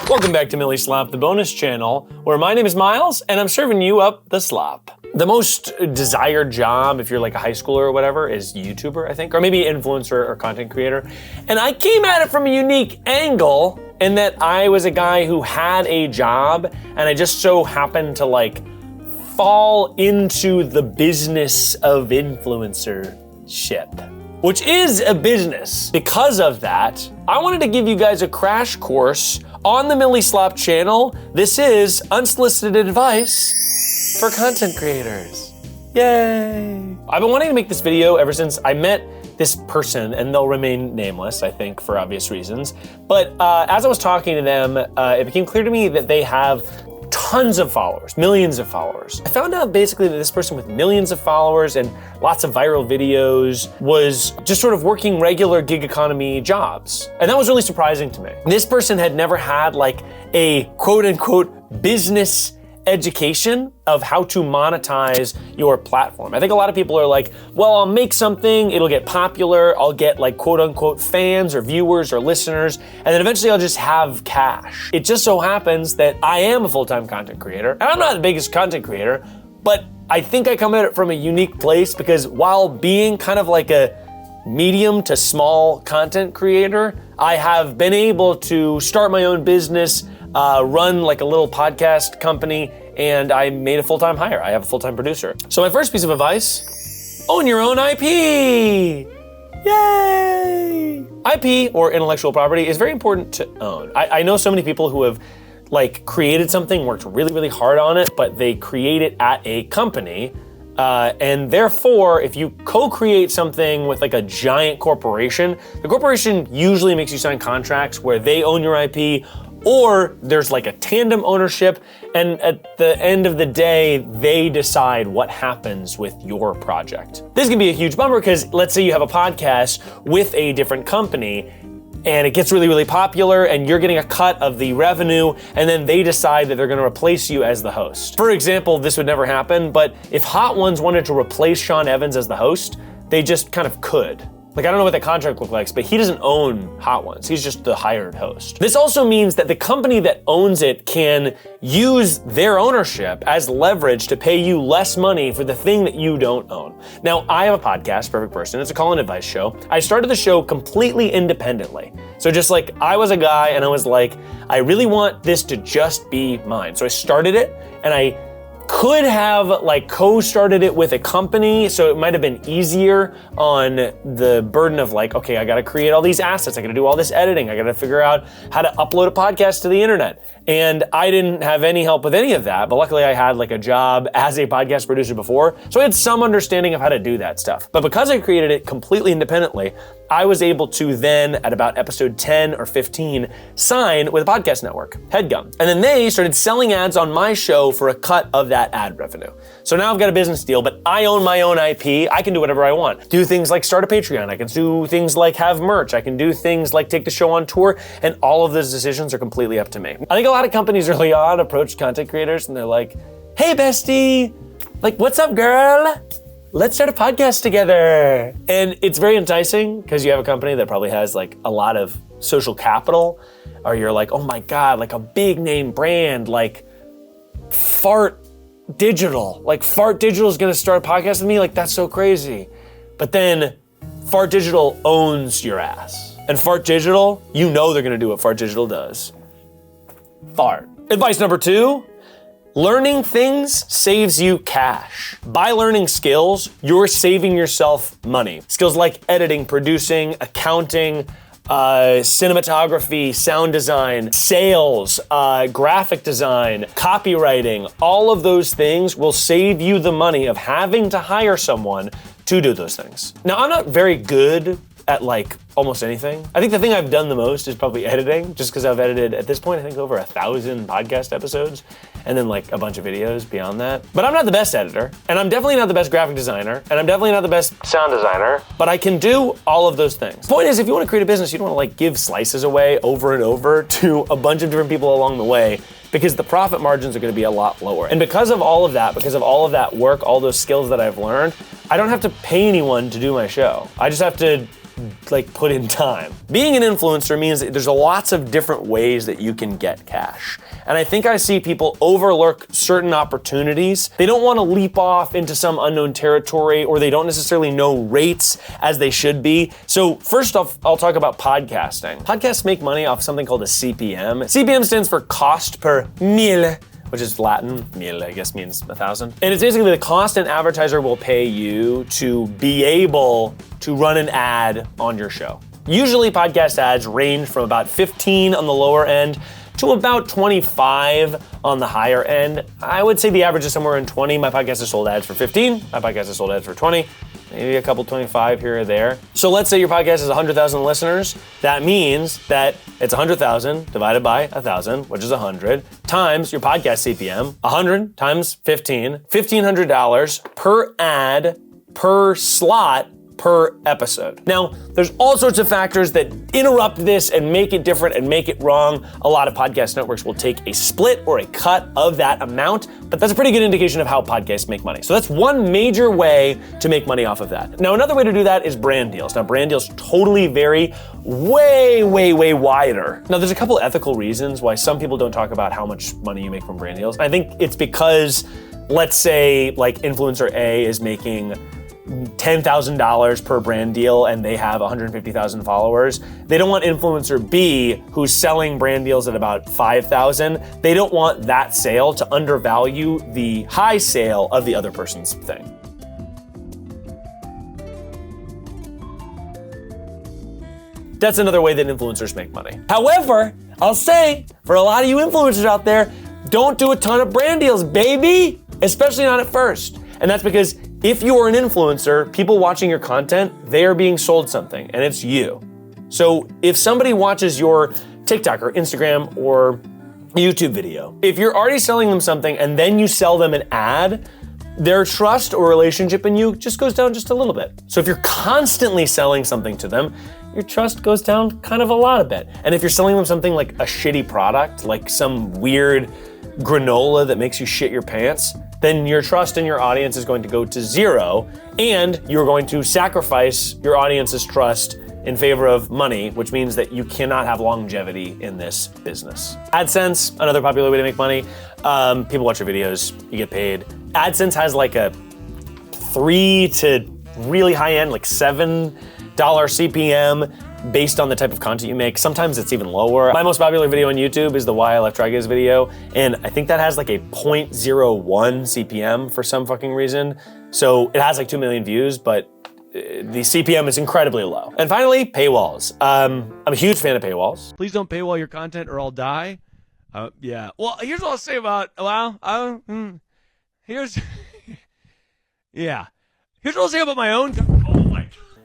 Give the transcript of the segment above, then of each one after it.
Welcome back to Millie Slop, the bonus channel, where my name is Miles, and I'm serving you up the slop. The most desired job, if you're like a high schooler or whatever, is YouTuber, I think, or maybe influencer or content creator. And I came at it from a unique angle in that I was a guy who had a job, and I just so happened to like fall into the business of influencership, which is a business. Because of that, I wanted to give you guys a crash course on the Millie Slop channel. This is unsolicited advice for content creators. Yay! I've been wanting to make this video ever since I met this person, and they'll remain nameless, I think, for obvious reasons. But as I was talking to them, it became clear to me that they have tons of followers, millions of followers. I found out basically that this person with millions of followers and lots of viral videos was just sort of working regular gig economy jobs. And that was really surprising to me. This person had never had like a quote unquote business education of how to monetize your platform. I think a lot of people are like, well, I'll make something, it'll get popular, I'll get like quote unquote fans or viewers or listeners, and then eventually I'll just have cash. It just so happens that I am a full-time content creator, and I'm not the biggest content creator, but I think I come at it from a unique place because while being kind of like a medium to small content creator, I have been able to start my own business, run like a little podcast company, and I made a full-time hire. I have a full-time producer. So my first piece of advice, own your own IP. Yay! IP, or intellectual property, is very important to own. I know so many people who have like created something, worked really, really hard on it, but they create it at a company. And therefore, if you co-create something with like a giant corporation, the corporation usually makes you sign contracts where they own your IP, or there's like a tandem ownership, and at the end of the day, they decide what happens with your project. This can be a huge bummer because let's say you have a podcast with a different company and it gets really, really popular and you're getting a cut of the revenue, and then they decide that they're gonna replace you as the host. For example, this would never happen, but if Hot Ones wanted to replace Sean Evans as the host, they just kind of could. Like, I don't know what that contract looks like, but he doesn't own Hot Ones. He's just the hired host. This also means that the company that owns it can use their ownership as leverage to pay you less money for the thing that you don't own. Now, I have a podcast, Perfect Person. It's a call and advice show. I started the show completely independently. So just like, I was a guy and I was like, I really want this to just be mine. So I started it, and I could have like co-started it with a company, so it might have been easier on the burden of like, okay, I gotta create all these assets, I gotta do all this editing, I gotta figure out how to upload a podcast to the internet. And I didn't have any help with any of that, but luckily I had like a job as a podcast producer before, so I had some understanding of how to do that stuff. But because I created it completely independently, I was able to then, at about episode 10 or 15, sign with a podcast network, HeadGum. And then they started selling ads on my show for a cut of that ad revenue. So now I've got a business deal, but I own my own IP. I can do whatever I want. Do things like start a Patreon. I can do things like have merch. I can do things like take the show on tour, and all of those decisions are completely up to me. I think a lot of companies early on approach content creators and they're like, hey bestie, like what's up girl? Let's start a podcast together. And it's very enticing because you have a company that probably has like a lot of social capital, or you're like, oh my God, like a big name brand, like Fart Digital. Like Fart Digital is gonna start a podcast with me, like that's so crazy. But then Fart Digital owns your ass. And Fart Digital, you know they're gonna do what Fart Digital does. Fart. Advice number 2, learning things saves you cash. By learning skills, you're saving yourself money. Skills like editing, producing, accounting, cinematography, sound design, sales, graphic design, copywriting, all of those things will save you the money of having to hire someone to do those things. Now, I'm not very good at like almost anything. I think the thing I've done the most is probably editing, just because I've edited at this point, I think over 1,000 podcast episodes, and then like a bunch of videos beyond that. But I'm not the best editor, and I'm definitely not the best graphic designer, and I'm definitely not the best sound designer, but I can do all of those things. The point is, if you want to create a business, you don't want to like give slices away over and over to a bunch of different people along the way, because the profit margins are gonna be a lot lower. And because of all of that work, all those skills that I've learned, I don't have to pay anyone to do my show. I just have to like put in time. Being an influencer means that there's lots of different ways that you can get cash. And I think I see people overlook certain opportunities. They don't want to leap off into some unknown territory, or they don't necessarily know rates as they should be. So first off, I'll talk about podcasting. Podcasts make money off something called a CPM. CPM stands for cost per mille, which is Latin. Mille, I guess, means 1,000. And it's basically the cost an advertiser will pay you to be able to run an ad on your show. Usually podcast ads range from about 15 on the lower end to about 25 on the higher end. I would say the average is somewhere in 20. My podcast has sold ads for 15. My podcast has sold ads for 20. Maybe a couple 25 here or there. So let's say your podcast has 100,000 listeners. That means that it's 100,000 divided by 1,000, which is 100, times your podcast CPM. 100 times 15, $1,500 per ad, per slot, per episode. Now, there's all sorts of factors that interrupt this and make it different and make it wrong. A lot of podcast networks will take a split or a cut of that amount, but that's a pretty good indication of how podcasts make money. So that's one major way to make money off of that. Now, another way to do that is brand deals. Now, brand deals totally vary way wider. Now, there's a couple ethical reasons why some people don't talk about how much money you make from brand deals. I think it's because, let's say, like influencer A is making $10,000 per brand deal and they have 150,000 followers. They don't want influencer B, who's selling brand deals at about 5,000. They don't want that sale to undervalue the high sale of the other person's thing. That's another way that influencers make money. However, I'll say, for a lot of you influencers out there, don't do a ton of brand deals, baby, especially not at first. And that's because if you are an influencer, people watching your content, they are being sold something, and it's you. So if somebody watches your TikTok or Instagram or YouTube video, if you're already selling them something and then you sell them an ad, their trust or relationship in you just goes down just a little bit. So if you're constantly selling something to them, your trust goes down kind of a lot a bit. And if you're selling them something like a shitty product, like some weird granola that makes you shit your pants, then your trust in your audience is going to go to zero, and you're going to sacrifice your audience's trust in favor of money, which means that you cannot have longevity in this business. AdSense, another popular way to make money. People watch your videos, you get paid. AdSense has like a 3 to really high end, like $7 CPM, based on the type of content you make. Sometimes it's even lower. My most popular video on YouTube is the Why I Left Try video, and I think that has like a 0.01 CPM for some fucking reason. So it has like 2 million views, but the CPM is incredibly low. And finally, paywalls. I'm a huge fan of paywalls. Please don't paywall your content or I'll die. Yeah. Well, here's what I'll say about, here's what I'll say about my own.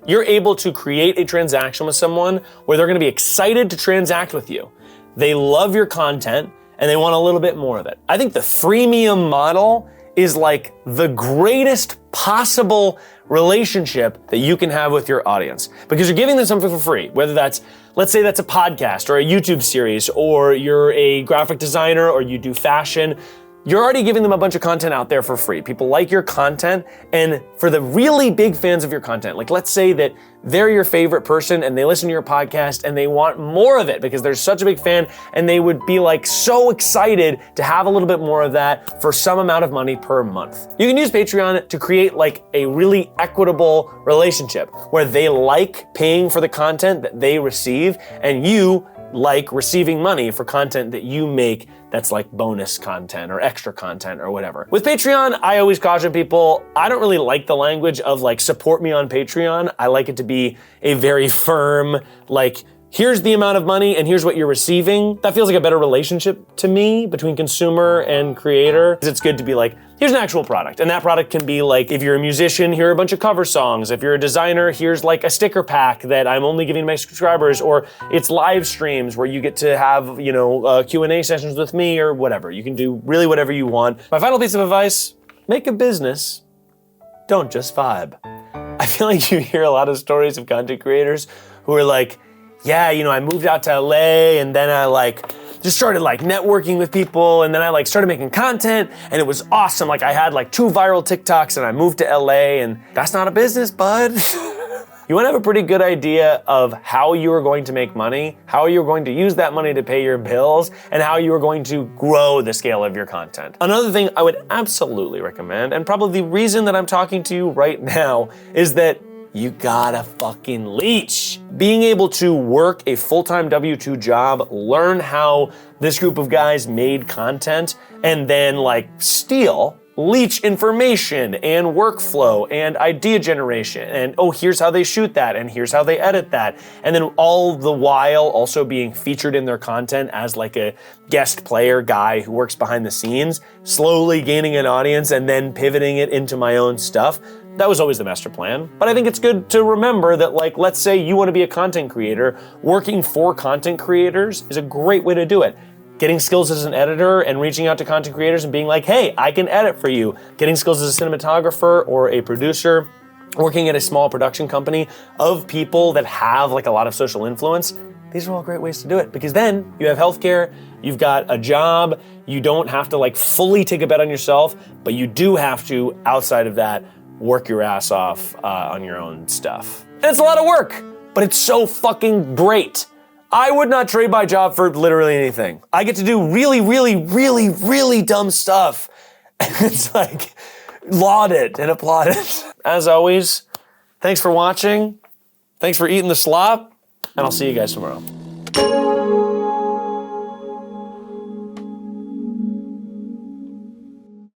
You're able to create a transaction with someone where they're gonna be excited to transact with you. They love your content and they want a little bit more of it. I think the freemium model is like the greatest possible relationship that you can have with your audience, because you're giving them something for free, whether that's, let's say that's a podcast or a YouTube series, or you're a graphic designer or you do fashion. You're already giving them a bunch of content out there for free. People like your content, and for the really big fans of your content, like let's say that they're your favorite person and they listen to your podcast and they want more of it because they're such a big fan, and they would be like so excited to have a little bit more of that for some amount of money per month. You can use Patreon to create like a really equitable relationship where they like paying for the content that they receive, and you like receiving money for content that you make that's like bonus content or extra content or whatever. With Patreon, I always caution people, I don't really like the language of like support me on Patreon. I like it to be a very firm, like, here's the amount of money and here's what you're receiving. That feels like a better relationship to me between consumer and creator. It's good to be like, here's an actual product. And that product can be like, if you're a musician, here are a bunch of cover songs. If you're a designer, here's like a sticker pack that I'm only giving to my subscribers, or it's live streams where you get to have, Q&A sessions with me or whatever. You can do really whatever you want. My final piece of advice, make a business. Don't just vibe. I feel like you hear a lot of stories of content creators who are like, yeah, I moved out to LA and then I just started networking with people, and then I started making content and it was awesome. I had 2 viral TikToks and I moved to LA, and that's not a business, bud. You wanna have a pretty good idea of how you are going to make money, how you're going to use that money to pay your bills, and how you are going to grow the scale of your content. Another thing I would absolutely recommend, and probably the reason that I'm talking to you right now, is that you gotta fucking leech. Being able to work a full-time W-2 job, learn how this group of guys made content, and then like leech information and workflow and idea generation and oh, here's how they shoot that and here's how they edit that. And then all the while also being featured in their content as like a guest player guy who works behind the scenes, slowly gaining an audience and then pivoting it into my own stuff. That was always the master plan. But I think it's good to remember that, like, let's say you want to be a content creator, working for content creators is a great way to do it. Getting skills as an editor and reaching out to content creators and being like, hey, I can edit for you. Getting skills as a cinematographer or a producer, working at a small production company of people that have like a lot of social influence. These are all great ways to do it because then you have healthcare, you've got a job, you don't have to like fully take a bet on yourself, but you do have to, outside of that, work your ass off on your own stuff. And it's a lot of work, but it's so fucking great. I would not trade my job for literally anything. I get to do really, really, really, really dumb stuff. And it's like, lauded and applauded. As always, thanks for watching. Thanks for eating the slop. And I'll see you guys tomorrow.